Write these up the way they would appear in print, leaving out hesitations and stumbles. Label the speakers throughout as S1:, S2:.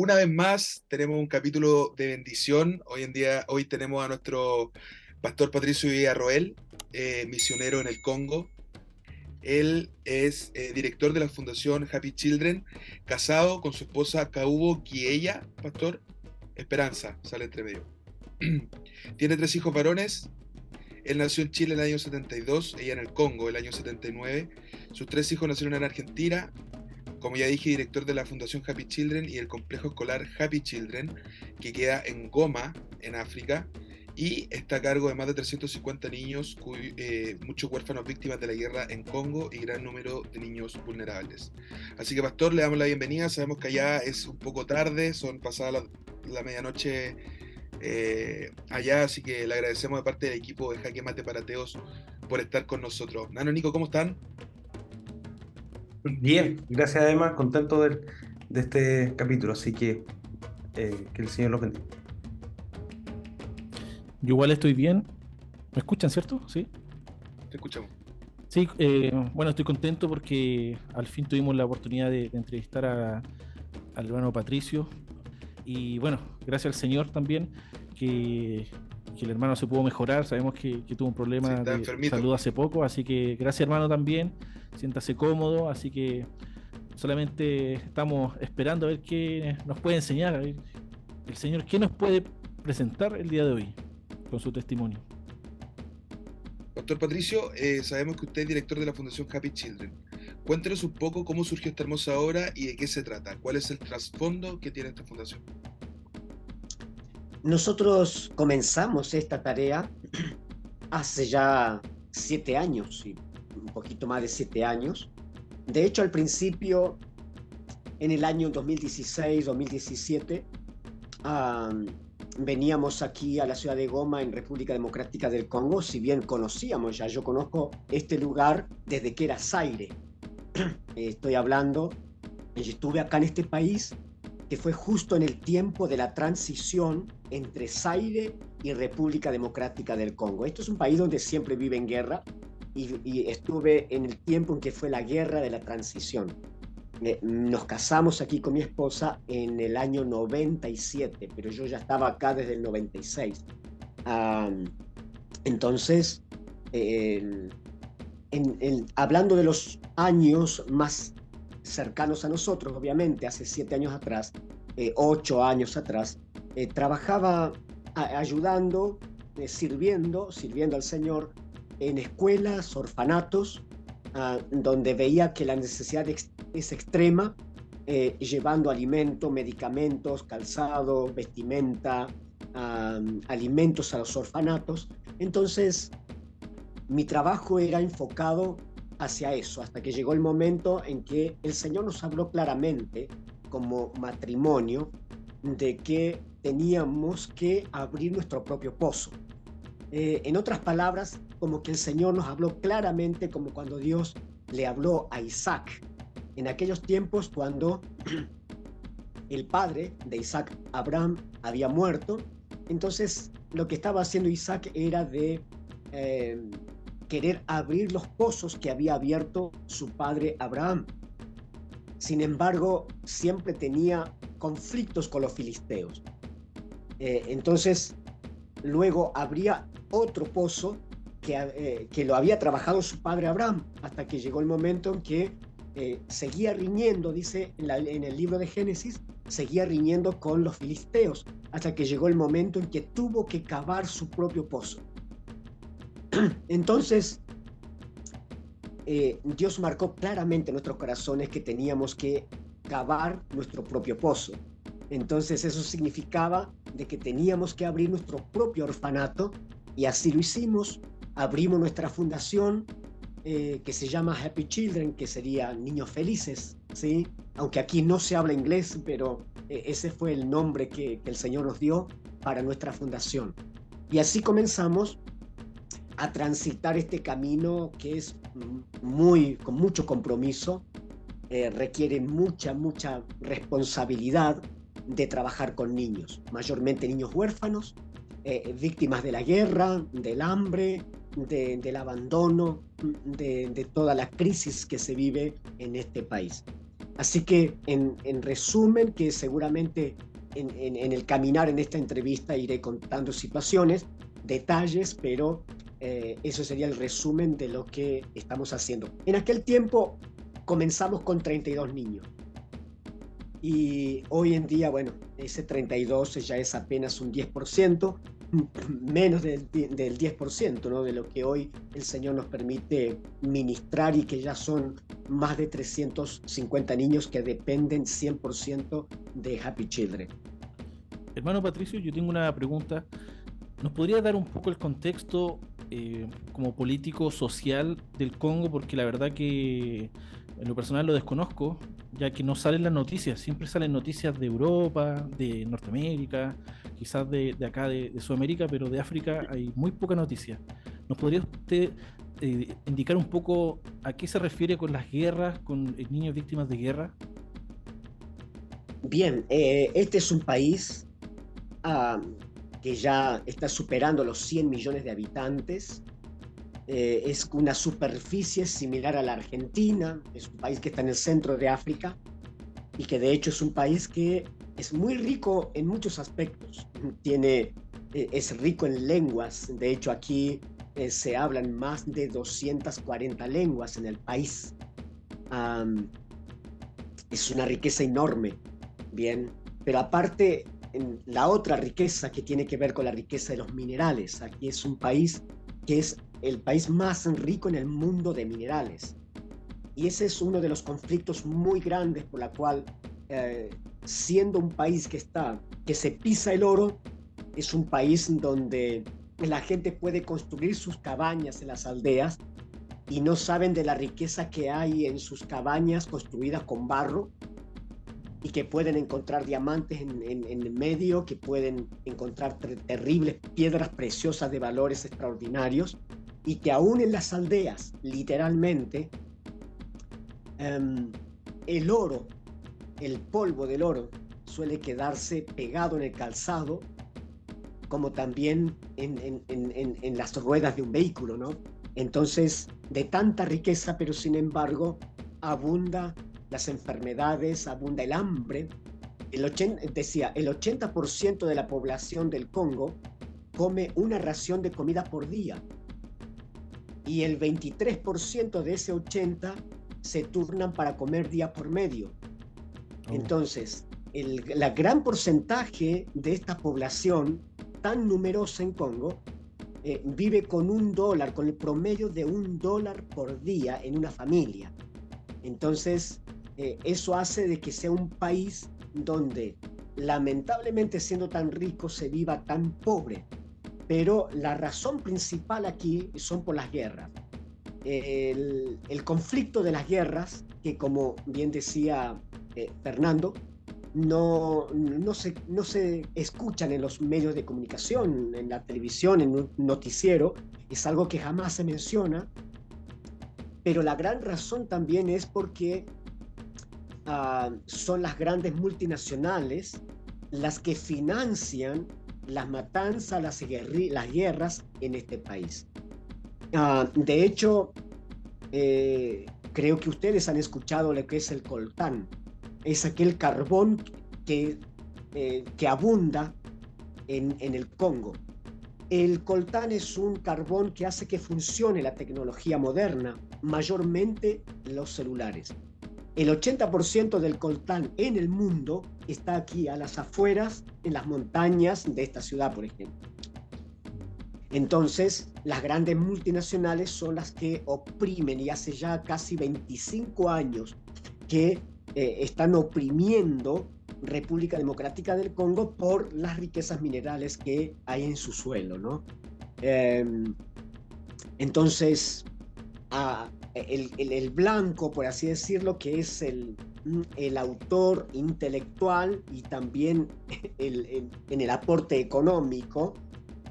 S1: Una vez más tenemos un capítulo de bendición. Hoy tenemos a nuestro pastor Patricio Villarroel, misionero en el Congo. Él es director de la Fundación Happy Children, casado con su esposa Kaubo Kiella, pastor. Esperanza, sale entre medio. Tiene 3 hijos varones. Él nació en Chile en el año 72, ella en el Congo el año 79. Sus 3 hijos nacieron en Argentina. Como ya dije, director de la Fundación Happy Children y el complejo escolar Happy Children, que queda en Goma, en África, y está a cargo de más de 350 niños, muchos huérfanos víctimas de la guerra en Congo y gran número de niños vulnerables. Así que, pastor, le damos la bienvenida. Sabemos que allá es un poco tarde, son pasadas la medianoche allá, así que le agradecemos de parte del equipo de Jaque Mate para Teos por estar con nosotros. Nano, Nico, ¿cómo están?
S2: Bien, gracias además, contento de este capítulo, así que el Señor lo bendiga.
S3: Yo igual estoy bien. ¿Me escuchan, cierto? Sí.
S1: Te escuchamos.
S3: Sí, bueno, estoy contento porque al fin tuvimos la oportunidad de entrevistar al hermano Patricio. Y bueno, gracias al Señor también que el hermano se pudo mejorar. Sabemos que tuvo un
S1: Sí,
S3: problema
S1: está
S3: de
S1: enfermito.
S3: salud hace poco, así que gracias, hermano, también. Siéntase cómodo, así que solamente estamos esperando a ver qué nos puede enseñar, a ver el Señor qué nos puede presentar el día de hoy con su testimonio.
S1: Doctor Patricio, sabemos que usted es director de la Fundación Happy Children. Cuéntenos un poco cómo surgió esta hermosa obra y de qué se trata. ¿Cuál es el trasfondo que tiene esta fundación?
S4: Nosotros comenzamos esta tarea hace ya 7 años, sí, un poquito más de 7 años. De hecho, al principio, en el año 2016-2017, veníamos aquí a la ciudad de Goma, en República Democrática del Congo. Si bien conocíamos ya, yo conozco este lugar desde que era Zaire. Estoy hablando, y estuve acá en este país que fue justo en el tiempo de la transición entre Zaire y República Democrática del Congo. Esto es un país donde siempre vive en guerra y estuve en el tiempo en que fue la guerra de la transición. Nos casamos aquí con mi esposa en el año 97, pero yo ya estaba acá desde el 96. Entonces, hablando de los años más cercanos a nosotros, obviamente, hace 7 años atrás, 8 años atrás, trabajaba ayudando, sirviendo al Señor en escuelas, orfanatos, donde veía que la necesidad es extrema, llevando alimento, medicamentos, calzado, vestimenta, alimentos a los orfanatos. Entonces, mi trabajo era enfocado hacia eso, hasta que llegó el momento en que el Señor nos habló claramente como matrimonio de que teníamos que abrir nuestro propio pozo. En otras palabras, como que el Señor nos habló claramente como cuando Dios le habló a Isaac en aquellos tiempos cuando el padre de Isaac, Abraham, había muerto. Entonces lo que estaba haciendo Isaac era de querer abrir los pozos que había abierto su padre Abraham. Sin embargo, siempre tenía conflictos con los filisteos. Entonces, luego habría otro pozo que lo había trabajado su padre Abraham, hasta que llegó el momento en que seguía riñendo, dice en el libro de Génesis, seguía riñendo con los filisteos, hasta que llegó el momento en que tuvo que cavar su propio pozo. Entonces, Dios marcó claramente en nuestros corazones que teníamos que cavar nuestro propio pozo. Entonces eso significaba de que teníamos que abrir nuestro propio orfanato, y así lo hicimos. Abrimos nuestra fundación que se llama Happy Children, que sería Niños Felices, ¿sí? Aunque aquí no se habla inglés, pero ese fue el nombre que el Señor nos dio para nuestra fundación. Y así comenzamos a transitar este camino que es con mucho compromiso, requiere mucha responsabilidad de trabajar con niños, mayormente niños huérfanos, víctimas de la guerra, del hambre, del abandono, de toda la crisis que se vive en este país. Así que en resumen, que seguramente en el caminar en esta entrevista iré contando situaciones, detalles, pero eso sería el resumen de lo que estamos haciendo. En aquel tiempo comenzamos con 32 niños y hoy en día, bueno, ese 32 ya es apenas un 10%, menos del 10%, ¿no? De lo que hoy el Señor nos permite ministrar, y que ya son más de 350 niños que dependen 100% de Happy Children.
S3: Hermano Patricio, yo tengo una pregunta. ¿Nos podría dar un poco el contexto como político social del Congo? Porque la verdad que en lo personal lo desconozco, ya que no salen las noticias. Siempre salen noticias de Europa, de Norteamérica, quizás de acá de Sudamérica, pero de África hay muy poca noticia. ¿Nos podría usted indicar un poco a qué se refiere con las guerras, con niños víctimas de guerra?
S4: Bien, este es un país que ya está superando los 100 millones de habitantes. Es una superficie similar a la Argentina. Es un país que está en el centro de África y que de hecho es un país que es muy rico en muchos aspectos. Es rico en lenguas. De hecho, aquí se hablan más de 240 lenguas en el país. Es una riqueza enorme. Bien, pero aparte, la otra riqueza que tiene que ver con la riqueza de los minerales. Aquí es un país que es el país más rico en el mundo de minerales. Y ese es uno de los conflictos muy grandes por la cual, siendo un país que se pisa el oro, es un país donde la gente puede construir sus cabañas en las aldeas y no saben de la riqueza que hay en sus cabañas construidas con barro, y que pueden encontrar diamantes en el medio, que pueden encontrar terribles piedras preciosas de valores extraordinarios, y que aún en las aldeas, literalmente, el oro, el polvo del oro, suele quedarse pegado en el calzado, como también en las ruedas de un vehículo, ¿no? Entonces, de tanta riqueza, pero sin embargo, abunda las enfermedades, abunda el hambre. El 80% de la población del Congo come una ración de comida por día, y el 23% de ese 80% se turnan para comer día por medio. Entonces, la gran porcentaje de esta población tan numerosa en Congo vive con $1, con el promedio de $1 por día en una familia. Entonces, eso hace de que sea un país donde, lamentablemente, siendo tan rico, se viva tan pobre. Pero la razón principal aquí son por las guerras. El conflicto de las guerras, que como bien decía Fernando, no se escuchan en los medios de comunicación, en la televisión, en un noticiero. Es algo que jamás se menciona. Pero la gran razón también es porque son las grandes multinacionales las que financian las matanzas, las guerras en este país. De hecho, creo que ustedes han escuchado lo que es el coltán. Es aquel carbón que abunda en el Congo. El coltán es un carbón que hace que funcione la tecnología moderna, mayormente los celulares. El 80% del coltán en el mundo está aquí a las afueras, en las montañas de esta ciudad, por ejemplo. Entonces, las grandes multinacionales son las que oprimen, y hace ya casi 25 años que están oprimiendo República Democrática del Congo por las riquezas minerales que hay en su suelo, ¿no? Entonces, el blanco, por así decirlo, que es el autor intelectual y también en el aporte económico,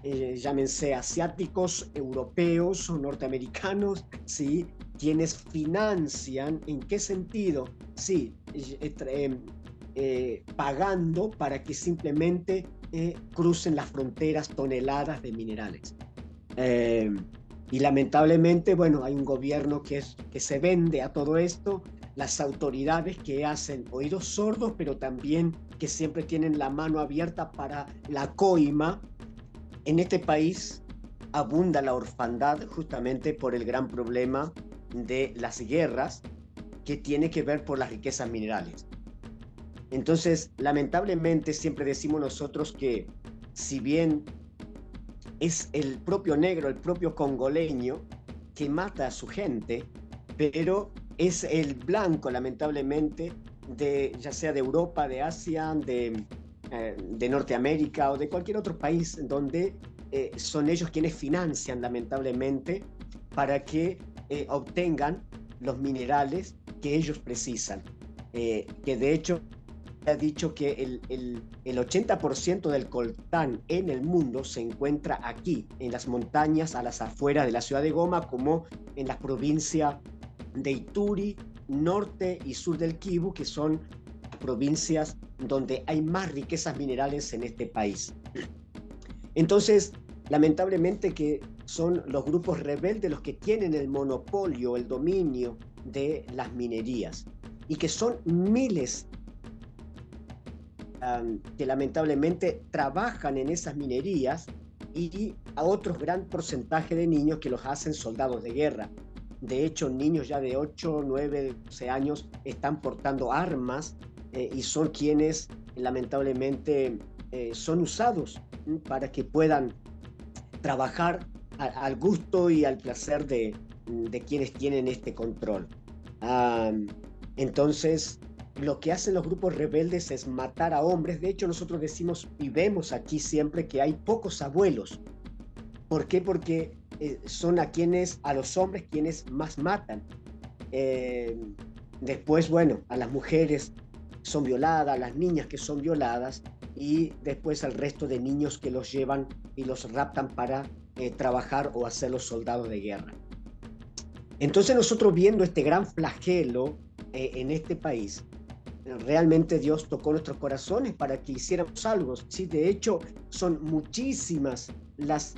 S4: llámense asiáticos, europeos o norteamericanos, ¿sí? Quienes financian, ¿en qué sentido? Sí, pagando para que simplemente crucen las fronteras toneladas de minerales. Y lamentablemente, bueno, hay un gobierno que se vende a todo esto, las autoridades que hacen oídos sordos, pero también que siempre tienen la mano abierta para la coima. En este país abunda la orfandad justamente por el gran problema de las guerras que tiene que ver por las riquezas minerales. Entonces, lamentablemente, siempre decimos nosotros que si bien es el propio negro, el propio congoleño que mata a su gente, pero es el blanco, lamentablemente, ya sea de Europa, de Asia, de Norteamérica o de cualquier otro país donde son ellos quienes financian, lamentablemente, para que obtengan los minerales que ellos precisan. Que de hecho ha dicho que el 80% del coltán en el mundo se encuentra aquí, en las montañas a las afueras de la ciudad de Goma, como en las provincias de Ituri, norte y sur del Kivu, que son provincias donde hay más riquezas minerales en este país. Entonces, lamentablemente que son los grupos rebeldes los que tienen el monopolio, el dominio de las minerías, y que son miles que lamentablemente trabajan en esas minerías, y a otro gran porcentaje de niños que los hacen soldados de guerra. De hecho, niños ya de 8, 9, 12 años están portando armas y son quienes lamentablemente son usados para que puedan trabajar al gusto y al placer de quienes tienen este control. Entonces, lo que hacen los grupos rebeldes es matar a hombres. De hecho, nosotros decimos y vemos aquí siempre que hay pocos abuelos. ¿Por qué? Porque son a los hombres quienes más matan. Después, bueno, a las mujeres son violadas, a las niñas que son violadas, y después al resto de niños que los llevan y los raptan para trabajar o hacer los soldados de guerra. Entonces, nosotros viendo este gran flagelo en este país, realmente Dios tocó nuestros corazones para que hiciéramos algo. Sí, de hecho, son muchísimas las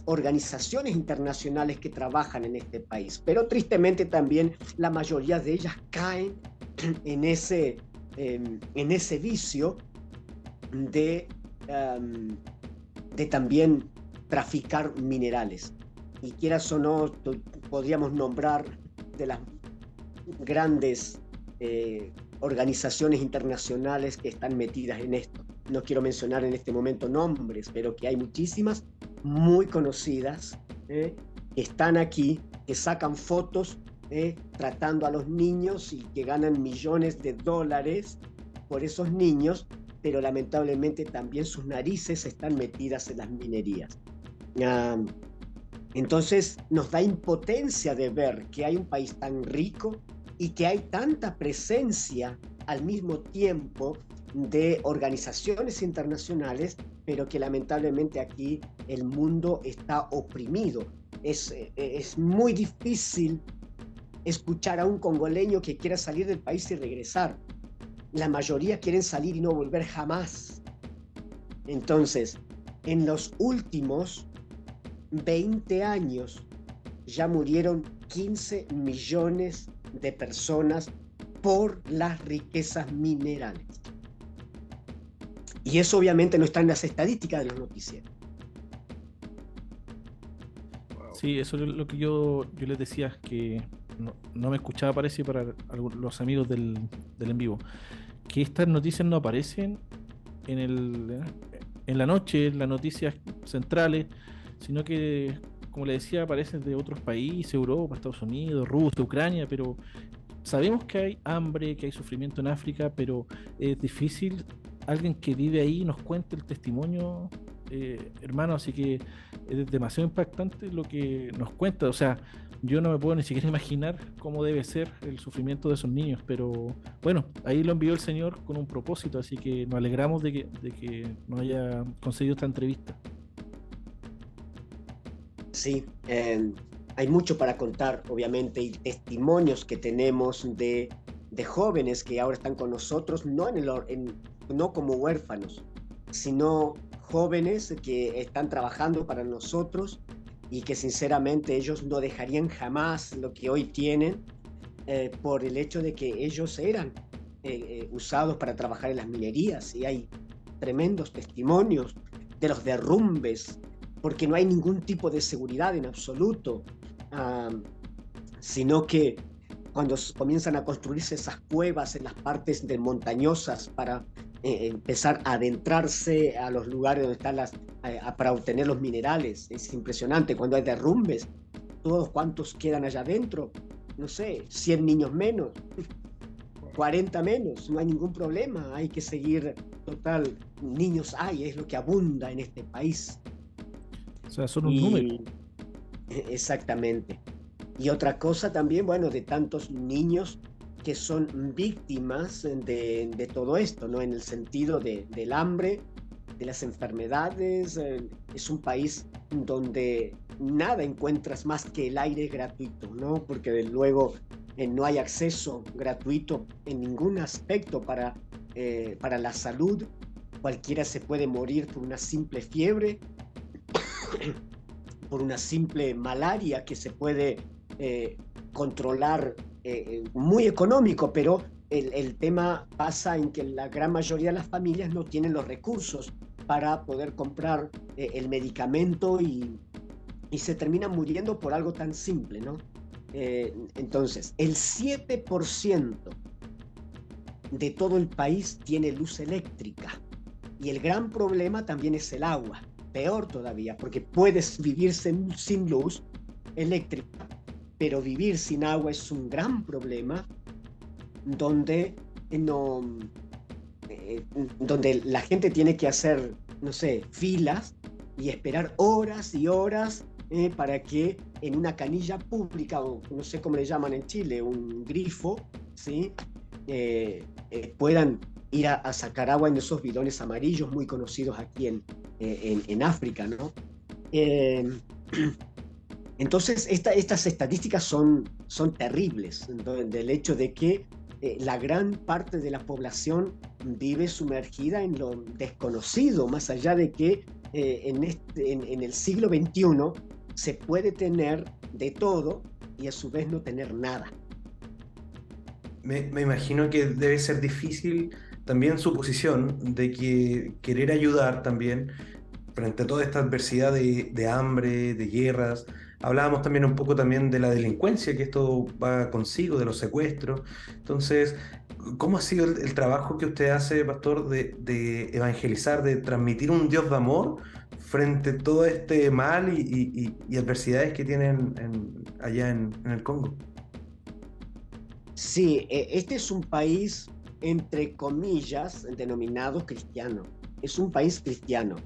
S4: organizaciones internacionales que trabajan en este país, pero tristemente también la mayoría de ellas caen en ese vicio de también traficar minerales. Y quieras o no, podríamos nombrar de las grandes organizaciones internacionales que están metidas en esto. No quiero mencionar en este momento nombres, pero que hay muchísimas muy conocidas que están aquí, que sacan fotos tratando a los niños y que ganan millones de dólares por esos niños, pero lamentablemente también sus narices están metidas en las minerías. Entonces nos da impotencia de ver que hay un país tan rico y que hay tanta presencia al mismo tiempo de organizaciones internacionales, pero que lamentablemente aquí el mundo está oprimido. Es muy difícil escuchar a un congoleño que quiera salir del país y regresar. La mayoría quieren salir y no volver jamás. Entonces, en los últimos 20 años ya murieron 15 millones de personas por las riquezas minerales. Y eso obviamente no está en las estadísticas de los noticieros.
S3: Sí, eso es lo que yo les decía, que no me escuchaba, parece, para los amigos del en vivo, que estas noticias no aparecen en la noche, en las noticias centrales, sino que, como le decía, aparecen de otros países, Europa, Estados Unidos, Rusia, Ucrania, pero sabemos que hay hambre, que hay sufrimiento en África, pero es difícil alguien que vive ahí nos cuente el testimonio, hermano, así que es demasiado impactante lo que nos cuenta. O sea, yo no me puedo ni siquiera imaginar cómo debe ser el sufrimiento de esos niños, pero bueno, ahí lo envió el Señor con un propósito, así que nos alegramos de que nos haya concedido esta entrevista.
S4: Sí, hay mucho para contar, obviamente, y testimonios que tenemos de jóvenes que ahora están con nosotros, no como huérfanos, sino jóvenes que están trabajando para nosotros y que sinceramente ellos no dejarían jamás lo que hoy tienen por el hecho de que ellos eran usados para trabajar en las minerías, y hay tremendos testimonios de los derrumbes, porque no hay ningún tipo de seguridad en absoluto, sino que cuando comienzan a construirse esas cuevas en las partes montañosas para empezar a adentrarse a los lugares donde están para obtener los minerales, es impresionante. Cuando hay derrumbes, todos cuantos quedan allá adentro, no sé, 100 niños menos, 40 menos, no hay ningún problema, hay que seguir, total, niños hay, es lo que abunda en este país.
S3: O sea, son un número.
S4: Exactamente. Y otra cosa también, bueno, de tantos niños que son víctimas de todo esto, ¿no? En el sentido del hambre, de las enfermedades. Es un país donde nada encuentras más que el aire gratuito, ¿no? Porque desde luego no hay acceso gratuito en ningún aspecto para la salud. Cualquiera se puede morir por una simple fiebre, por una simple malaria que se puede controlar, muy económico, pero el tema pasa en que la gran mayoría de las familias no tienen los recursos para poder comprar el medicamento, y se terminan muriendo por algo tan simple, ¿no? Entonces, el 7% de todo el país tiene luz eléctrica, y el gran problema también es el agua. Peor todavía, porque puedes vivir sin luz eléctrica, pero vivir sin agua es un gran problema, donde donde la gente tiene que hacer, no sé, filas y esperar horas y horas para que en una canilla pública, o no sé cómo le llaman en Chile, un grifo, ¿sí? Puedan ir a sacar agua en esos bidones amarillos muy conocidos aquí en África, ¿no? Entonces, estas estadísticas son terribles, del hecho de que la gran parte de la población vive sumergida en lo desconocido, más allá de que en el siglo XXI se puede tener de todo y a su vez no tener nada.
S2: Me imagino que debe ser difícil también su posición de que querer ayudar también frente a toda esta adversidad de hambre, de guerras. Hablábamos también un poco también de la delincuencia que esto va consigo, de los secuestros. Entonces, ¿cómo ha sido el trabajo que usted hace, pastor, de evangelizar, de transmitir un Dios de amor frente a todo este mal y adversidades que tienen allá en el Congo?
S4: Sí, este es un país, entre comillas, denominado cristiano. Es un país cristiano.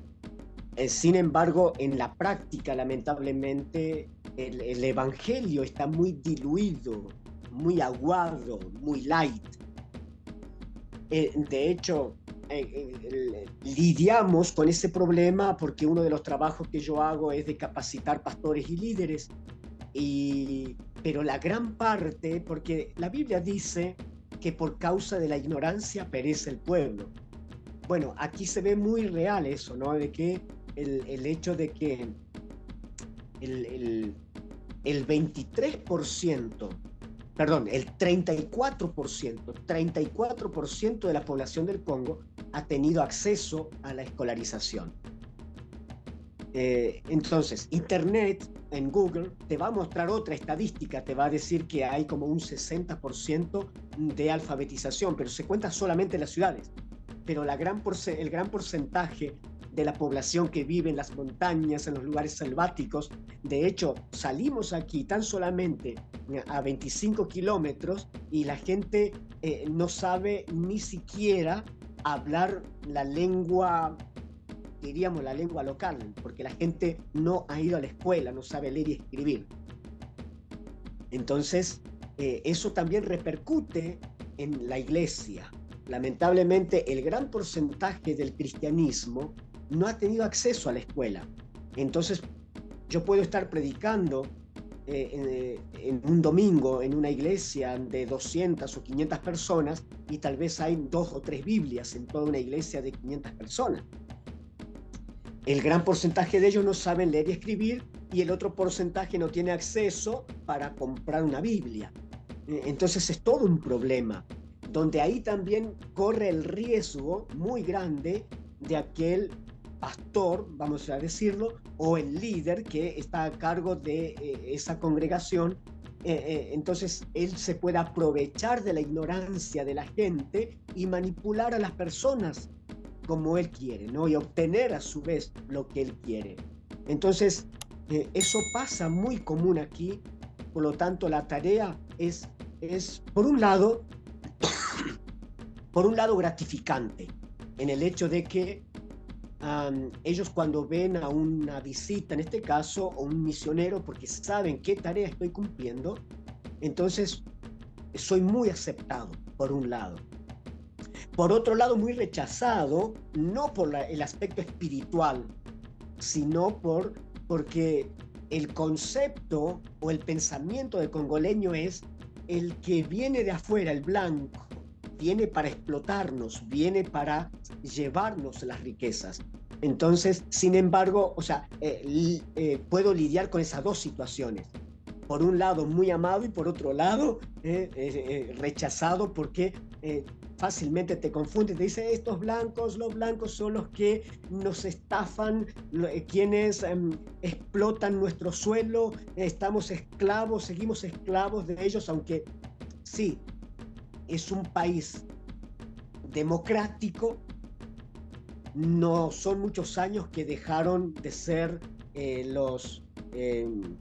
S4: Sin embargo, en la práctica, lamentablemente, el evangelio está muy diluido, muy aguado, muy light. De hecho, lidiamos con ese problema porque uno de los trabajos que yo hago es de capacitar pastores y líderes. Pero la gran parte, porque la Biblia dice que por causa de la ignorancia perece el pueblo. Bueno, aquí se ve muy real eso, ¿no? De que el hecho de que el 23%, perdón, el 34% de la población del Congo ha tenido acceso a la escolarización. Entonces, Internet en Google te va a mostrar otra estadística, te va a decir que hay como un 60% de alfabetización, pero se cuenta solamente en las ciudades. Pero el gran porcentaje de la población que vive en las montañas, en los lugares selváticos, de hecho, salimos aquí tan solamente a 25 kilómetros y la gente no sabe ni siquiera hablar la lengua, diríamos la lengua local, porque la gente no ha ido a la escuela, no sabe leer y escribir. Entonces, eso también repercute en la iglesia. Lamentablemente, el gran porcentaje del cristianismo no ha tenido acceso a la escuela. Entonces, yo puedo estar predicando en un domingo en una iglesia de 200 o 500 personas y tal vez hay 2 o 3 Biblias en toda una iglesia de 500 personas. El gran porcentaje de ellos no saben leer y escribir y el otro porcentaje no tiene acceso para comprar una Biblia. Entonces es todo un problema, donde ahí también corre el riesgo muy grande de aquel pastor, vamos a decirlo, o el líder que está a cargo de esa congregación. Entonces él se puede aprovechar de la ignorancia de la gente y manipular a las personas como él quiere, ¿no? Y obtener a su vez lo que él quiere. Entonces eso pasa muy común aquí. Por lo tanto, la tarea es por un lado gratificante, en el hecho de que ellos cuando ven a una visita, en este caso, o un misionero, porque saben qué tarea estoy cumpliendo, entonces soy muy aceptado, por un lado. Por otro lado, muy rechazado, no por el aspecto espiritual, sino porque el concepto o el pensamiento del congoleño es el que viene de afuera, el blanco, viene para explotarnos, viene para llevarnos las riquezas. Entonces, sin embargo, puedo lidiar con esas dos situaciones. Por un lado, muy amado, y por otro lado, rechazado, porque fácilmente te confunde. Te dice, los blancos son los que nos estafan, quienes explotan nuestro suelo, estamos esclavos, seguimos esclavos de ellos, aunque sí, es un país democrático. No son muchos años que dejaron de ser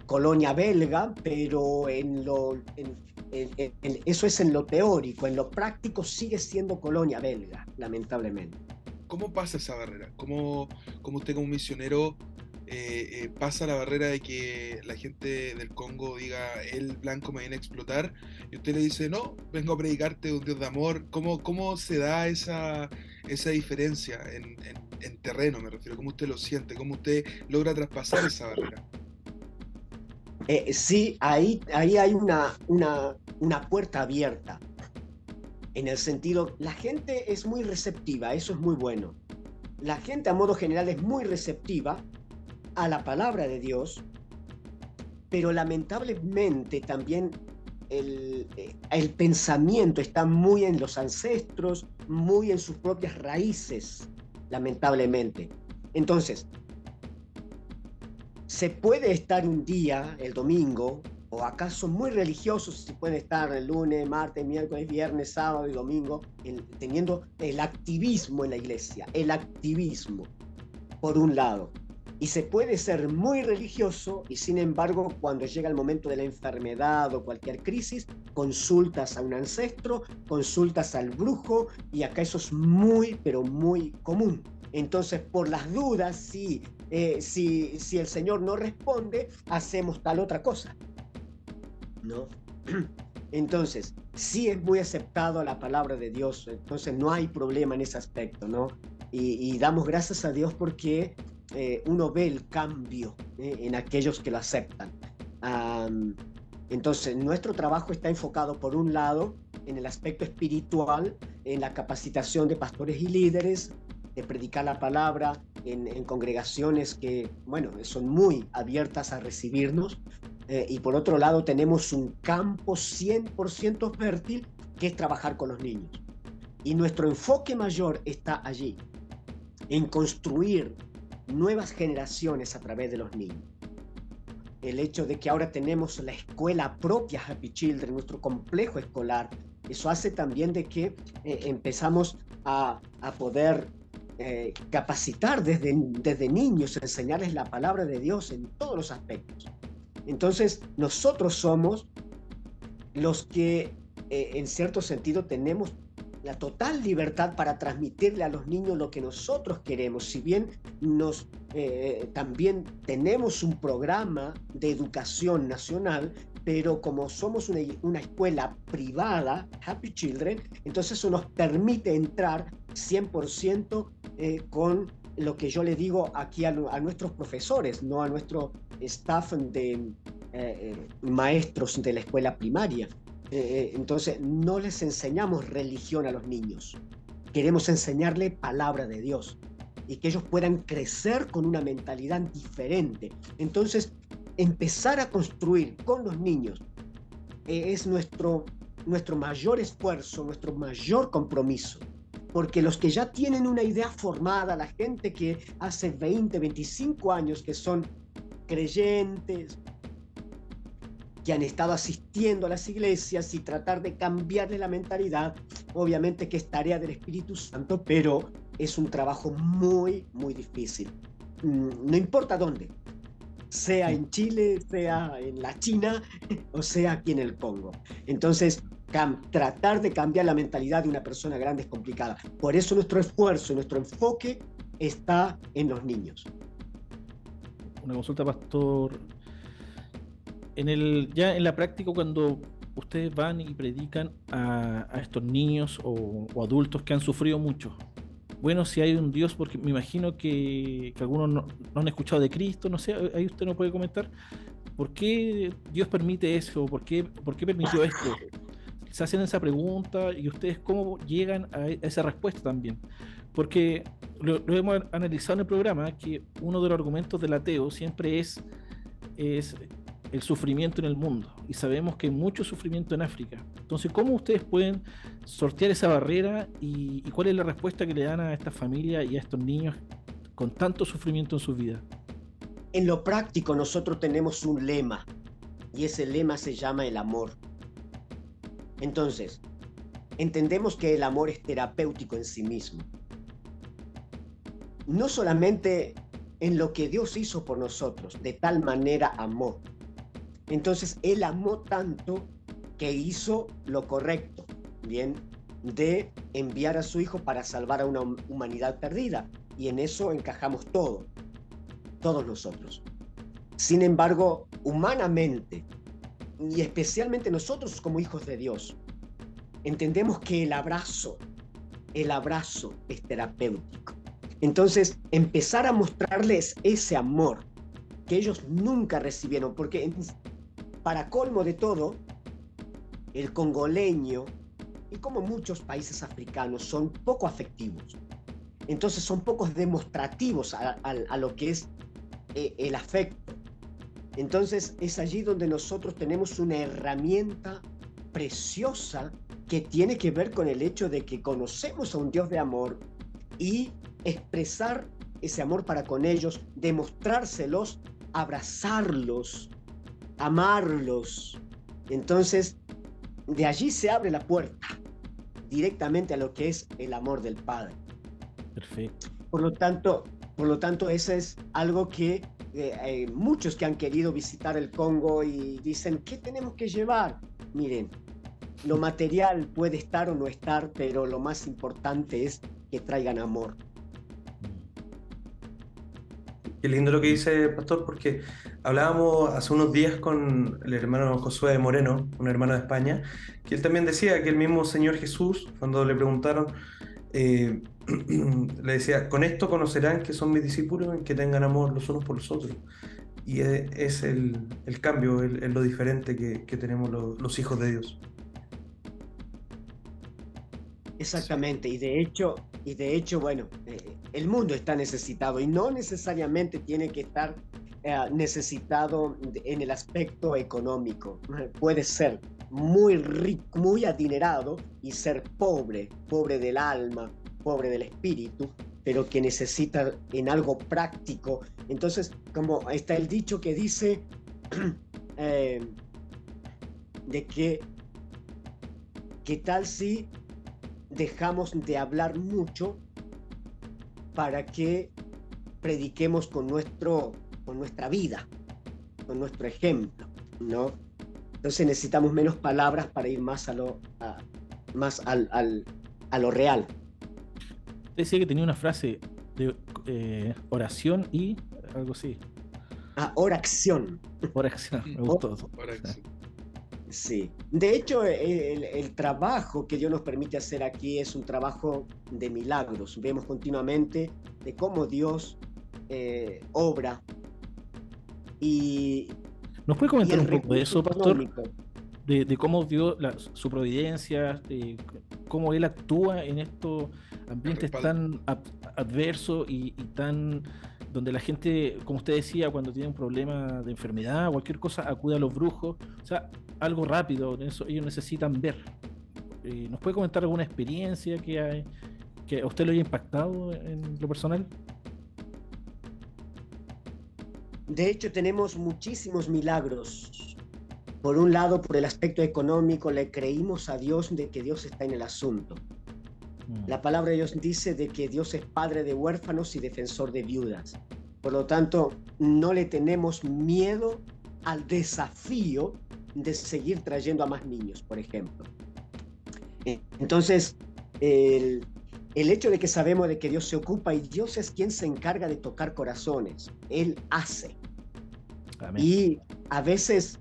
S4: colonia belga, pero eso es en lo teórico. En lo práctico sigue siendo colonia belga, lamentablemente.
S1: ¿Cómo pasa esa barrera? ¿Cómo usted como misionero pasa la barrera de que la gente del Congo diga, el blanco me viene a explotar, y usted le dice, no, vengo a predicarte un Dios de amor? ¿Cómo se da esa diferencia en terreno, me refiero? ¿Cómo usted lo siente? ¿Cómo usted logra traspasar esa barrera?
S4: Sí, ahí hay una puerta abierta, en el sentido, la gente es muy receptiva, eso es muy bueno. La gente a modo general es muy receptiva a la palabra de Dios, pero lamentablemente también el pensamiento está muy en los ancestros, muy en sus propias raíces, lamentablemente. Entonces, se puede estar un día, el domingo, o acaso muy religiosos, se puede estar el lunes, martes, miércoles, viernes, sábado y domingo, teniendo el activismo en la iglesia, el activismo, por un lado. Y se puede ser muy religioso y, sin embargo, cuando llega el momento de la enfermedad o cualquier crisis, consultas a un ancestro, consultas al brujo, y acá eso es muy, pero muy común. Entonces, por las dudas, si el Señor no responde, hacemos tal otra cosa, ¿no? Entonces, sí es muy aceptado la palabra de Dios, entonces no hay problema en ese aspecto, ¿no? Y damos gracias a Dios porque uno ve el cambio en aquellos que lo aceptan. Entonces, nuestro trabajo está enfocado, por un lado, en el aspecto espiritual, en la capacitación de pastores y líderes, de predicar la palabra en congregaciones que, bueno, son muy abiertas a recibirnos. Y por otro lado, tenemos un campo 100% fértil, que es trabajar con los niños. Y nuestro enfoque mayor está allí, en construir nuevas generaciones a través de los niños. El hecho de que ahora tenemos la escuela propia Happy Children, nuestro complejo escolar, eso hace también de que empezamos a poder capacitar desde niños, enseñarles la palabra de Dios en todos los aspectos. Entonces, nosotros somos los que, en cierto sentido, tenemos la total libertad para transmitirle a los niños lo que nosotros queremos. Si bien también tenemos un programa de educación nacional, pero como somos una escuela privada, Happy Children, entonces eso nos permite entrar 100% con lo que yo le digo aquí a nuestros profesores, no a nuestro staff de maestros de la escuela primaria. Entonces no les enseñamos religión a los niños, queremos enseñarle palabra de Dios y que ellos puedan crecer con una mentalidad diferente. Entonces empezar a construir con los niños es nuestro nuestro mayor esfuerzo, nuestro mayor compromiso. Porque los que ya tienen una idea formada, la gente que hace 20, 25 años que son creyentes, que han estado asistiendo a las iglesias y tratar de cambiarle la mentalidad, obviamente que es tarea del Espíritu Santo, pero es un trabajo muy, muy difícil. No importa dónde, sea en Chile, sea en la China o sea aquí en el Congo. Entonces, tratar de cambiar la mentalidad de una persona grande es complicada. Por eso nuestro esfuerzo, nuestro enfoque está en los niños.
S3: Una consulta, pastor. Ya en la práctica, cuando ustedes van y predican a estos niños o adultos que han sufrido mucho, bueno, si hay un Dios, porque me imagino que algunos no han escuchado de Cristo, no sé, ahí usted nos puede comentar, ¿por qué Dios permite eso? ¿Por qué permitió esto? Se hacen esa pregunta y ustedes cómo llegan a esa respuesta también. Porque lo hemos analizado en el programa, que uno de los argumentos del ateo siempre es el sufrimiento en el mundo, y sabemos que hay mucho sufrimiento en África. Entonces, ¿cómo ustedes pueden sortear esa barrera y cuál es la respuesta que le dan a estas familias y a estos niños con tanto sufrimiento en sus vidas?
S4: En lo práctico nosotros tenemos un lema, y ese lema se llama el amor. Entonces, entendemos que el amor es terapéutico en sí mismo. No solamente en lo que Dios hizo por nosotros, de tal manera amó. Entonces, Él amó tanto que hizo lo correcto, ¿bien? De enviar a su Hijo para salvar a una humanidad perdida. Y en eso encajamos todos nosotros. Sin embargo, humanamente, y especialmente nosotros como hijos de Dios, entendemos que el abrazo es terapéutico. Entonces, empezar a mostrarles ese amor que ellos nunca recibieron, porque para colmo de todo, el congoleño, y como muchos países africanos, son poco afectivos. Entonces son pocos demostrativos a lo que es el afecto. Entonces es allí donde nosotros tenemos una herramienta preciosa que tiene que ver con el hecho de que conocemos a un Dios de amor y expresar ese amor para con ellos, demostrárselos, abrazarlos, amarlos. Entonces, de allí se abre la puerta directamente a lo que es el amor del Padre.
S3: Perfecto.
S4: Por lo tanto, eso es algo que muchos que han querido visitar el Congo y dicen, ¿qué tenemos que llevar? Miren, lo material puede estar o no estar, pero lo más importante es que traigan amor.
S2: Qué lindo lo que dice Pastor, porque hablábamos hace unos días con el hermano Josué Moreno, un hermano de España, que él también decía que el mismo Señor Jesús, cuando le preguntaron, le decía, con esto conocerán que son mis discípulos, en que tengan amor los unos por los otros. Y es el cambio, es lo diferente que tenemos los hijos de Dios.
S4: Exactamente, y de hecho, bueno, el mundo está necesitado y no necesariamente tiene que estar necesitado en el aspecto económico. Puede ser muy rico, muy adinerado y ser pobre del alma, pobre del espíritu, pero que necesita en algo práctico. Entonces, como está el dicho que dice de que ¿qué tal si dejamos de hablar mucho para que prediquemos con nuestra vida, con nuestro ejemplo, ¿no? Entonces necesitamos menos palabras para ir más a lo real.
S3: Usted decía que tenía una frase de oración y algo así.
S4: Oración.
S3: Oración, me gustó.
S1: Oración.
S4: Sí, de hecho el trabajo que Dios nos permite hacer aquí es un trabajo de milagros. Vemos continuamente de cómo Dios obra y
S3: ¿nos puede comentar un poco de eso, Pastor?
S4: Económico.
S3: De cómo Dios, su providencia, cómo Él actúa en estos ambientes tan adversos y tan donde la gente, como usted decía, cuando tiene un problema de enfermedad o cualquier cosa, acude a los brujos, o sea, algo rápido, eso ellos necesitan ver. ¿Nos puede comentar alguna experiencia que a usted lo haya impactado en lo personal?
S4: De hecho, tenemos muchísimos milagros. Por un lado, por el aspecto económico, le creímos a Dios de que Dios está en el asunto. La palabra de Dios dice de que Dios es padre de huérfanos y defensor de viudas. Por lo tanto, no le tenemos miedo al desafío de seguir trayendo a más niños, por ejemplo. Entonces, el hecho de que sabemos de que Dios se ocupa y Dios es quien se encarga de tocar corazones, Él hace. Amén. Y a veces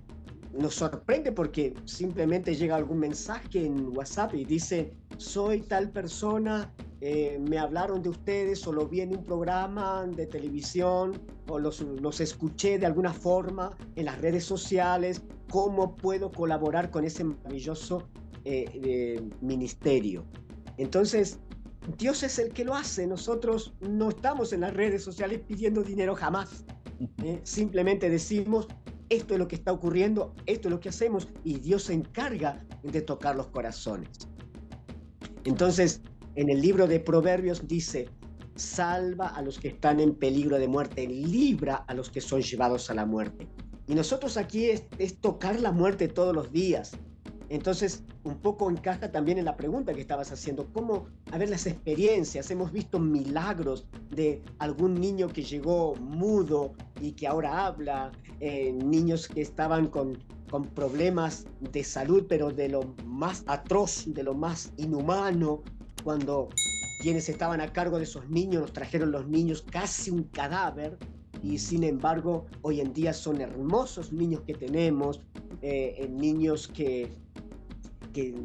S4: nos sorprende porque simplemente llega algún mensaje en WhatsApp y dice: soy tal persona, me hablaron de ustedes o lo vi en un programa de televisión o los escuché de alguna forma en las redes sociales, ¿cómo puedo colaborar con ese maravilloso ministerio? Entonces, Dios es el que lo hace. Nosotros no estamos en las redes sociales pidiendo dinero jamás. Simplemente decimos: esto es lo que está ocurriendo, esto es lo que hacemos, y Dios se encarga de tocar los corazones. Entonces, en el libro de Proverbios dice: salva a los que están en peligro de muerte, libra a los que son llevados a la muerte. Y nosotros aquí es tocar la muerte todos los días. Entonces, un poco encaja también en la pregunta que estabas haciendo. ¿Cómo? A ver, las experiencias. Hemos visto milagros de algún niño que llegó mudo y que ahora habla, niños que estaban con problemas de salud, pero de lo más atroz, de lo más inhumano, cuando quienes estaban a cargo de esos niños nos trajeron los niños casi un cadáver, y sin embargo hoy en día son hermosos niños que tenemos, niños que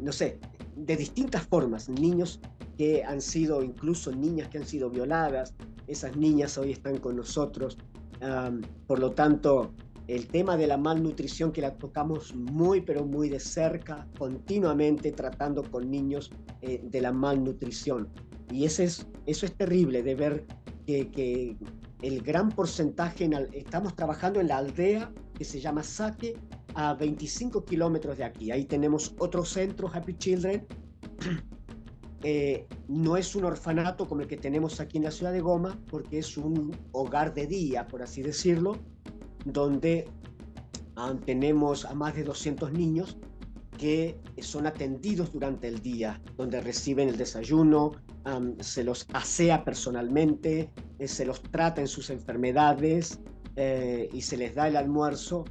S4: no sé, de distintas formas, niños que han sido, incluso niñas que han sido violadas. Esas niñas hoy están con nosotros. Por lo tanto, el tema de la malnutrición, que la tocamos muy, pero muy de cerca, continuamente tratando con niños de la malnutrición. Y eso es terrible de ver que el gran porcentaje, estamos trabajando en la aldea que se llama Saque, a 25 kilómetros de aquí. Ahí tenemos otro centro, Happy Children. No es un orfanato como el que tenemos aquí en la ciudad de Goma, porque es un hogar de día, por así decirlo, donde tenemos a más de 200 niños que son atendidos durante el día, donde reciben el desayuno, se los asea personalmente, se los trata en sus enfermedades, y se les da el almuerzo,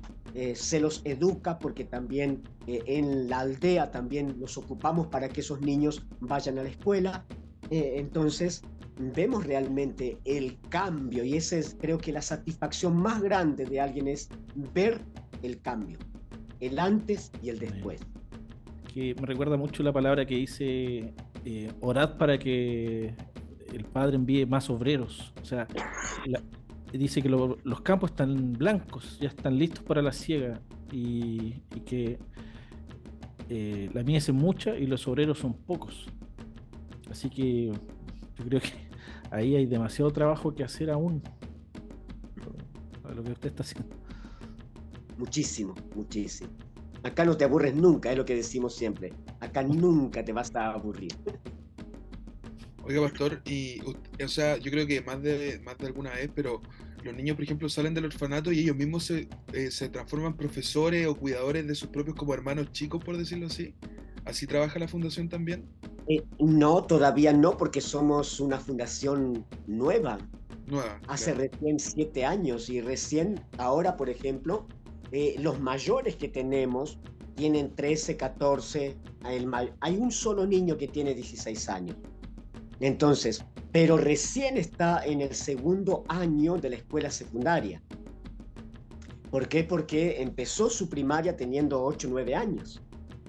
S4: se los educa, porque también en la aldea también nos ocupamos para que esos niños vayan a la escuela. Entonces vemos realmente el cambio, y esa es, creo que la satisfacción más grande de alguien, es ver el cambio, el antes y el después.
S3: Que me recuerda mucho la palabra que dice: orad para que el Padre envíe más obreros. O sea, dice que los campos están blancos, ya están listos para la siega, y que la mies es mucha y los obreros son pocos. Así que yo creo que ahí hay demasiado trabajo que hacer aún para lo que usted está haciendo.
S4: Muchísimo, muchísimo. Acá no te aburres nunca, es lo que decimos siempre. Acá nunca te vas a aburrir.
S1: Oiga, pastor, o sea, yo creo que más de alguna vez, pero los niños, por ejemplo, salen del orfanato y ellos mismos se transforman en profesores o cuidadores de sus propios como hermanos chicos, por decirlo así. ¿Así trabaja la fundación también?
S4: No, todavía no, porque somos una fundación nueva. Hace
S1: claro.
S4: Recién 7 años, y recién ahora, por ejemplo, los mayores que tenemos tienen 13, 14, hay un solo niño que tiene 16 años. Entonces, pero recién está en el segundo año de la escuela secundaria. ¿Por qué? Porque empezó su primaria teniendo 8 o 9 años,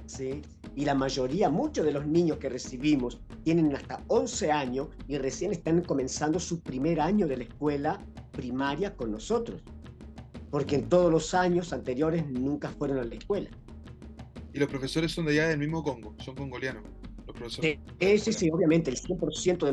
S4: ¿sí? Y la mayoría, muchos de los niños que recibimos tienen hasta 11 años y recién están comenzando su primer año de la escuela primaria con nosotros, porque en todos los años anteriores nunca fueron a la escuela.
S1: ¿Y los profesores son de allá del mismo Congo? ¿Son congolianos los profesores?
S4: Sí, obviamente, el 100%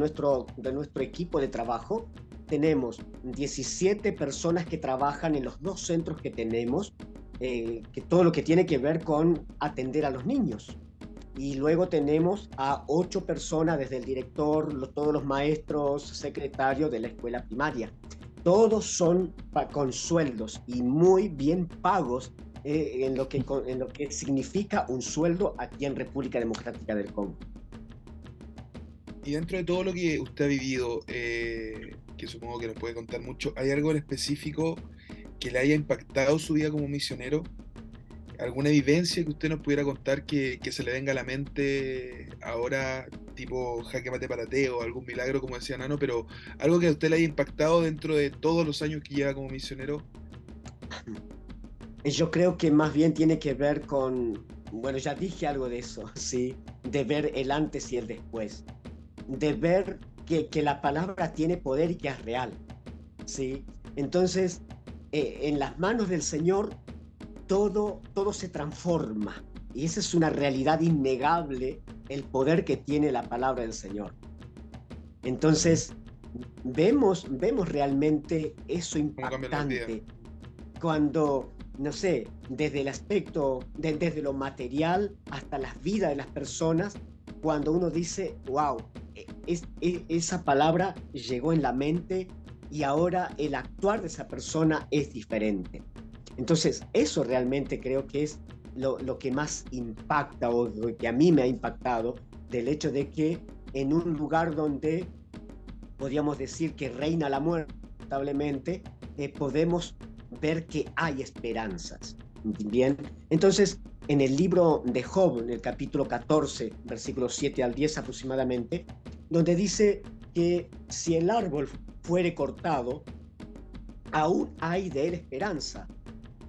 S4: de nuestro equipo de trabajo tenemos 17 personas que trabajan en los 2 centros que tenemos, que todo lo que tiene que ver con atender a los niños. Y luego tenemos a 8 personas, desde el director, todos los maestros, secretarios de la escuela primaria. Todos son con sueldos y muy bien pagos en lo que significa un sueldo aquí en República Democrática del Congo.
S1: Y dentro de todo lo que usted ha vivido, que supongo que nos puede contar mucho, ¿hay algo en específico que le haya impactado su vida como misionero? ¿Alguna vivencia que usted nos pudiera contar que se le venga a la mente ahora, tipo jaque mate para Teo, algún milagro, como decía Nano, pero algo que a usted le haya impactado dentro de todos los años que lleva como misionero?
S4: Yo creo que más bien tiene que ver con, bueno, ya dije algo de eso, ¿sí? De ver el antes y el después, de ver que la palabra tiene poder y que es real, ¿sí? Entonces, en las manos del Señor todo se transforma, y esa es una realidad innegable, el poder que tiene la palabra del Señor. Entonces, vemos realmente eso impactante cuando, no sé, desde el aspecto, desde lo material hasta las vidas de las personas, cuando uno dice, wow, esa palabra llegó en la mente y ahora el actuar de esa persona es diferente. Entonces, eso realmente creo que es lo que más impacta, o lo que a mí me ha impactado, del hecho de que en un lugar donde podríamos decir que reina la muerte, lamentablemente, podemos ver que hay esperanzas. Bien, entonces, en el libro de Job, en el capítulo 14, versículos 7 al 10 aproximadamente, donde dice que si el árbol fuere cortado, aún hay de él esperanza.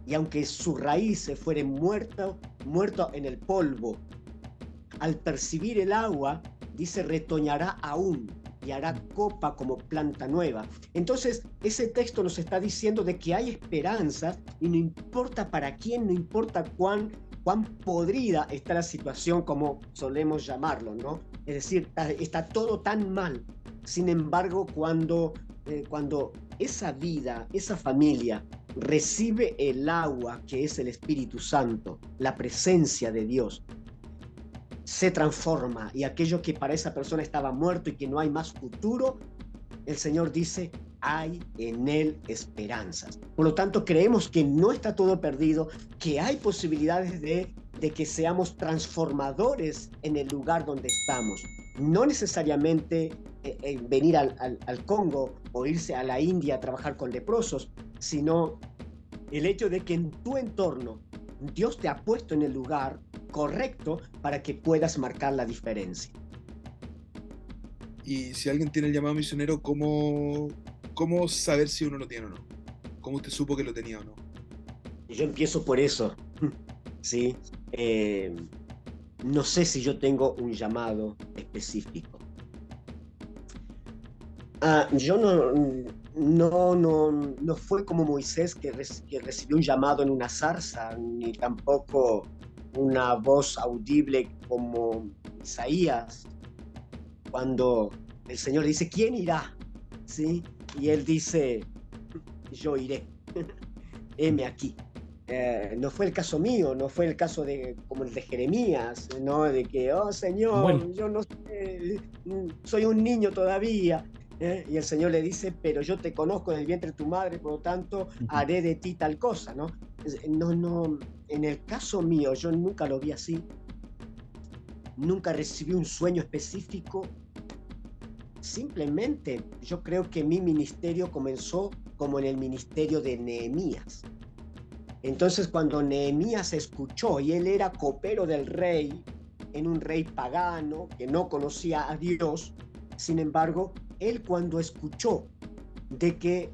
S4: Y aunque su raíz se fuere muerto en el polvo, al percibir el agua, dice, retoñará aún y hará copa como planta nueva. Entonces, ese texto nos está diciendo de que hay esperanzas y no importa para quién, no importa cuán podrida está la situación, como solemos llamarlo, ¿no? Es decir, está todo tan mal. Sin embargo, cuando esa vida, esa familia recibe el agua que es el Espíritu Santo, la presencia de Dios, se transforma, y aquello que para esa persona estaba muerto y que no hay más futuro, el Señor dice, hay en él esperanzas. Por lo tanto, creemos que no está todo perdido, que hay posibilidades de que seamos transformadores en el lugar donde estamos. No necesariamente venir al Congo o irse a la India a trabajar con leprosos, sino el hecho de que en tu entorno Dios te ha puesto en el lugar correcto para que puedas marcar la diferencia.
S1: Y si alguien tiene el llamado misionero, ¿cómo saber si uno lo tiene o no? ¿Cómo usted supo que lo tenía o no?
S4: Yo empiezo por eso, ¿sí? No sé si yo tengo un llamado específico. Yo no fue como Moisés que recibió un llamado en una zarza, ni tampoco una voz audible como Isaías, cuando el Señor dice, ¿quién irá? ¿Sí? Y él dice, yo iré, heme aquí. No fue el caso mío, no fue el caso como el de Jeremías, ¿no? De que, oh Señor, yo no sé, soy un niño todavía. Y el Señor le dice, pero yo te conozco en el vientre de tu madre, por lo tanto haré de ti tal cosa, ¿no? No, en el caso mío yo nunca lo vi así, nunca recibí un sueño específico. Simplemente yo creo que mi ministerio comenzó como en el ministerio de Nehemías. Entonces, cuando Nehemías escuchó, y él era copero del rey, en un rey pagano que no conocía a Dios, sin embargo, él cuando escuchó de que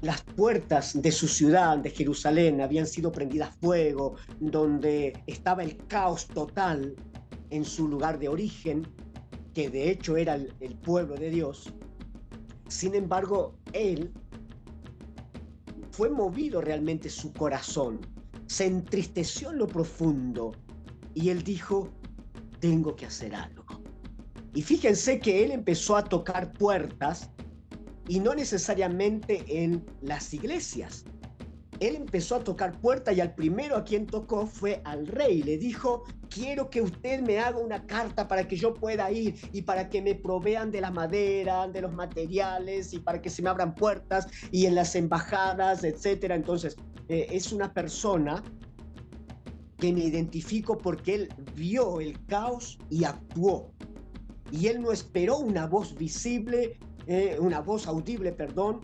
S4: las puertas de su ciudad, de Jerusalén, habían sido prendidas fuego, donde estaba el caos total en su lugar de origen, que de hecho era el pueblo de Dios, sin embargo, él fue movido realmente su corazón, se entristeció en lo profundo, y él dijo, tengo que hacer algo. Y fíjense que él empezó a tocar puertas y no necesariamente en las iglesias. Él empezó a tocar puertas y al primero a quien tocó fue al rey. Le dijo: quiero que usted me haga una carta para que yo pueda ir y para que me provean de la madera, de los materiales y para que se me abran puertas y en las embajadas, etcétera. Entonces, es una persona que me identifico porque él vio el caos y actuó. Y él no esperó una voz visible, una voz audible, perdón,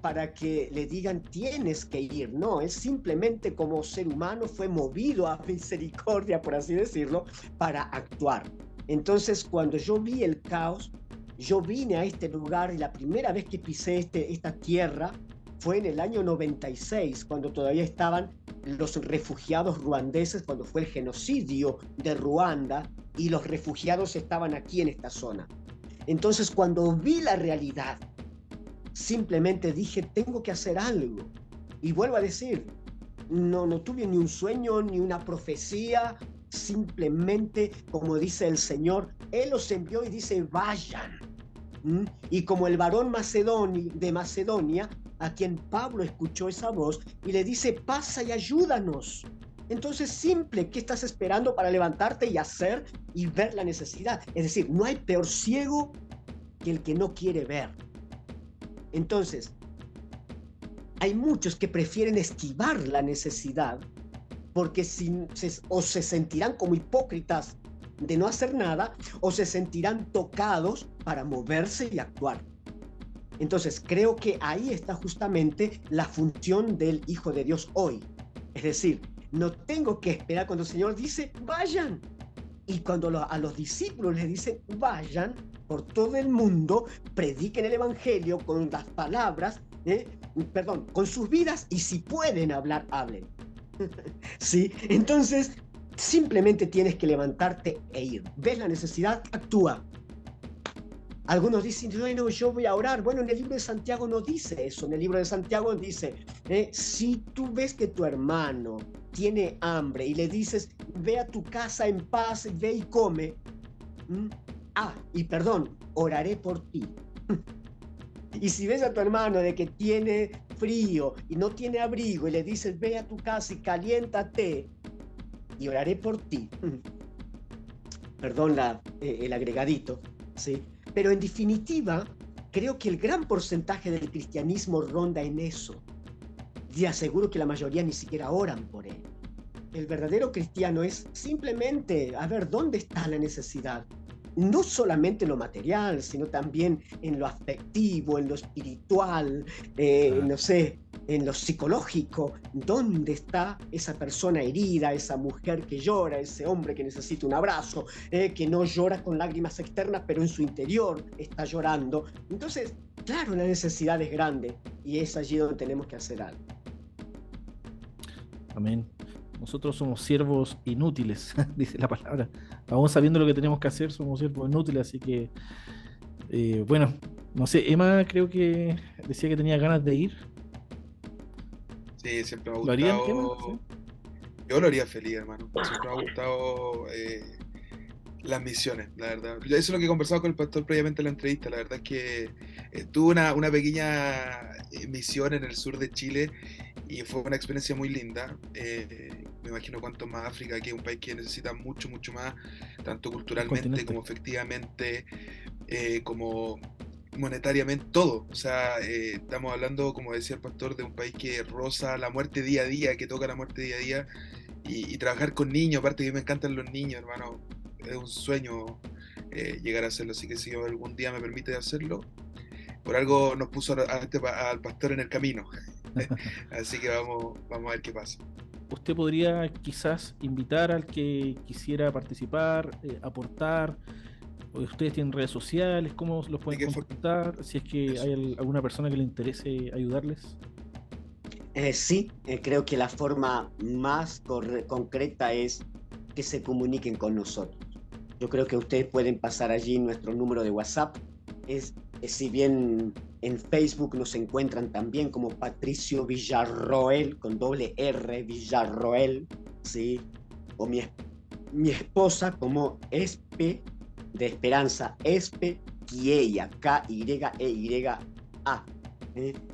S4: para que le digan tienes que ir. No, él simplemente como ser humano fue movido a misericordia, por así decirlo, para actuar. Entonces, cuando yo vi el caos, yo vine a este lugar y la primera vez que pisé esta tierra fue en el año 96, cuando todavía estaban los refugiados ruandeses, cuando fue el genocidio de Ruanda y los refugiados estaban aquí en esta zona. Entonces, cuando vi la realidad, simplemente dije, tengo que hacer algo. Y vuelvo a decir, no tuve ni un sueño, ni una profecía, simplemente, como dice el Señor, Él los envió y dice, vayan. Y como el varón de Macedonia, a quien Pablo escuchó esa voz, y le dice, pasa y ayúdanos. Entonces, simple, ¿qué estás esperando para levantarte y hacer y ver la necesidad? Es decir, no hay peor ciego que el que no quiere ver. Entonces, hay muchos que prefieren esquivar la necesidad porque o se sentirán como hipócritas de no hacer nada o se sentirán tocados para moverse y actuar. Entonces, creo que ahí está justamente la función del Hijo de Dios hoy. Es decir, no tengo que esperar cuando el Señor dice, vayan. Y cuando a los discípulos les dice, vayan por todo el mundo, prediquen el Evangelio con las palabras, con sus vidas, y si pueden hablar, hablen. ¿Sí? Entonces, simplemente tienes que levantarte e ir. ¿Ves la necesidad? Actúa. Algunos dicen, bueno, yo voy a orar. Bueno, en el libro de Santiago no dice eso. En el libro de Santiago dice, si tú ves que tu hermano tiene hambre y le dices, ve a tu casa en paz, ve y come. Oraré por ti. Y si ves a tu hermano de que tiene frío y no tiene abrigo y le dices, ve a tu casa y caliéntate y oraré por ti. Perdón el agregadito, ¿sí? Pero en definitiva, creo que el gran porcentaje del cristianismo ronda en eso. Y aseguro que la mayoría ni siquiera oran por él. El verdadero cristiano es simplemente, a ver, ¿dónde está la necesidad? No solamente en lo material, sino también en lo afectivo, en lo espiritual, no sé, en lo psicológico. ¿Dónde está esa persona herida, esa mujer que llora, ese hombre que necesita un abrazo, que no llora con lágrimas externas, pero en su interior está llorando? Entonces, claro, la necesidad es grande y es allí donde tenemos que hacer algo.
S3: Amén. Nosotros somos siervos inútiles, dice la palabra. Aún sabiendo lo que tenemos que hacer, somos siervos inútiles, así que, bueno, no sé, Emma creo que decía que tenía ganas de ir.
S1: Sí, siempre me ha
S3: ¿Lo harían,
S1: gustado.
S3: Emma? ¿Sí?
S1: Yo lo haría feliz, hermano. Siempre me ha gustado las misiones, la verdad. Eso es lo que he conversado con el pastor previamente en la entrevista. La verdad es que tuve una pequeña misión en el sur de Chile y fue una experiencia muy linda. Me imagino cuánto más África, que es un país que necesita mucho, mucho más, tanto culturalmente como efectivamente, como monetariamente, todo. O sea, estamos hablando, como decía el pastor, de un país que roza la muerte día a día, que toca la muerte día a día, y trabajar con niños, aparte que a mí me encantan los niños, hermano, es un sueño llegar a hacerlo, así que si algún día me permite hacerlo, por algo nos puso al pastor en el camino. Así que vamos a ver qué pasa.
S3: Usted podría quizás invitar al que quisiera participar, aportar. Ustedes tienen redes sociales, ¿cómo los pueden contactar? Si es que hay alguna persona que le interese ayudarles.
S4: Sí, creo que la forma más concreta es que se comuniquen con nosotros. Yo creo que ustedes pueden pasar allí nuestro número de WhatsApp. Si bien en Facebook nos encuentran también como Patricio Villarroel, con doble R, Villarroel, ¿sí? O mi esposa como Espe, de Esperanza, Espe Kiella, Kyeyea, A.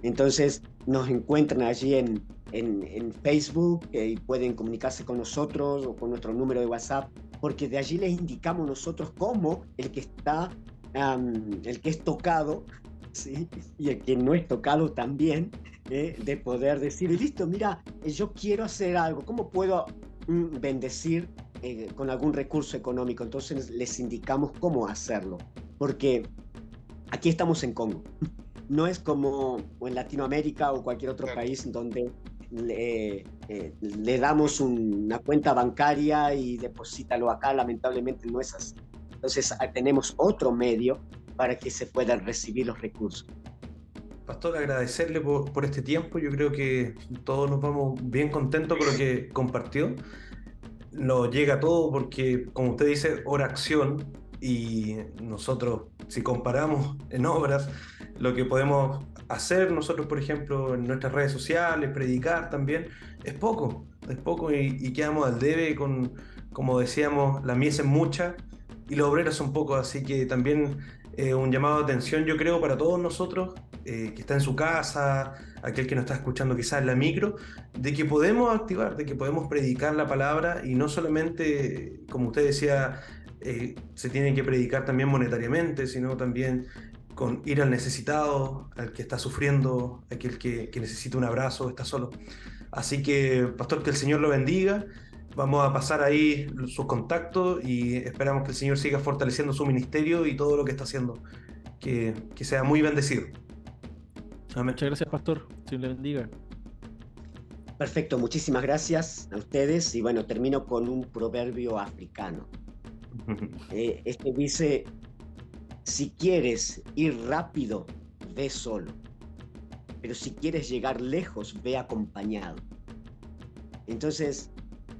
S4: Entonces nos encuentran allí en Facebook y pueden comunicarse con nosotros o con nuestro número de WhatsApp, porque de allí les indicamos nosotros cómo el que está, el que es tocado, ¿sí? Y el que no es tocado también, de poder decir, listo, mira, yo quiero hacer algo, ¿cómo puedo bendecir con algún recurso económico? Entonces les indicamos cómo hacerlo, porque aquí estamos en Congo. No es como en Latinoamérica o cualquier otro país donde le damos una cuenta bancaria y deposítalo acá. Lamentablemente no es así. Entonces tenemos otro medio para que se puedan recibir los recursos.
S2: Pastor, agradecerle por este tiempo. Yo creo que todos nos vamos bien contentos con lo que compartió. Nos llega todo porque, como usted dice, oración, y nosotros, si comparamos en obras, lo que podemos hacer nosotros, por ejemplo, en nuestras redes sociales, predicar también, es poco y quedamos al debe con, como decíamos, la mies es mucha y los obreros son pocos, así que también un llamado de atención, yo creo, para todos nosotros, que está en su casa, aquel que nos está escuchando quizás en la micro, de que podemos activar, de que podemos predicar la palabra y no solamente, como usted decía, se tiene que predicar también monetariamente, sino también con ir al necesitado, al que está sufriendo, aquel que necesita un abrazo, está solo. Así que, pastor, que el Señor lo bendiga. Vamos a pasar ahí sus contactos y esperamos que el Señor siga fortaleciendo su ministerio y todo lo que está haciendo. Que sea muy bendecido.
S3: Amén. Muchas gracias, pastor. Dios le bendiga.
S4: Perfecto, muchísimas gracias a ustedes. Y bueno, termino con un proverbio africano. Este dice: si quieres ir rápido, ve solo, pero si quieres llegar lejos, ve acompañado. Entonces,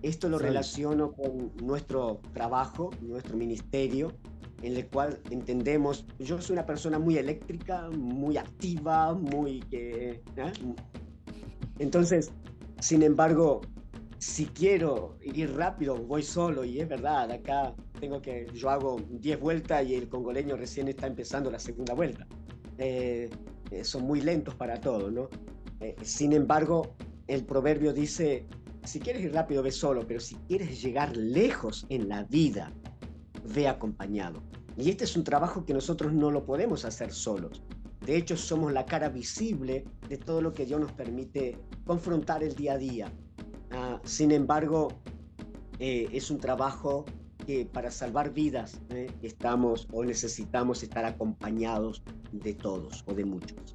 S4: esto lo relaciono con nuestro trabajo, nuestro ministerio, en el cual entendemos, yo soy una persona muy eléctrica, muy activa, entonces, sin embargo, si quiero ir rápido, voy solo, y es verdad, acá yo hago 10 vueltas y el congoleño recién está empezando la segunda vuelta. Son muy lentos para todo, ¿no? Sin embargo, el proverbio dice: si quieres ir rápido, ve solo, pero si quieres llegar lejos en la vida, ve acompañado. Y este es un trabajo que nosotros no lo podemos hacer solos. De hecho, somos la cara visible de todo lo que Dios nos permite confrontar el día a día. Sin embargo, es un trabajo que para salvar vidas estamos o necesitamos estar acompañados de todos o de muchos.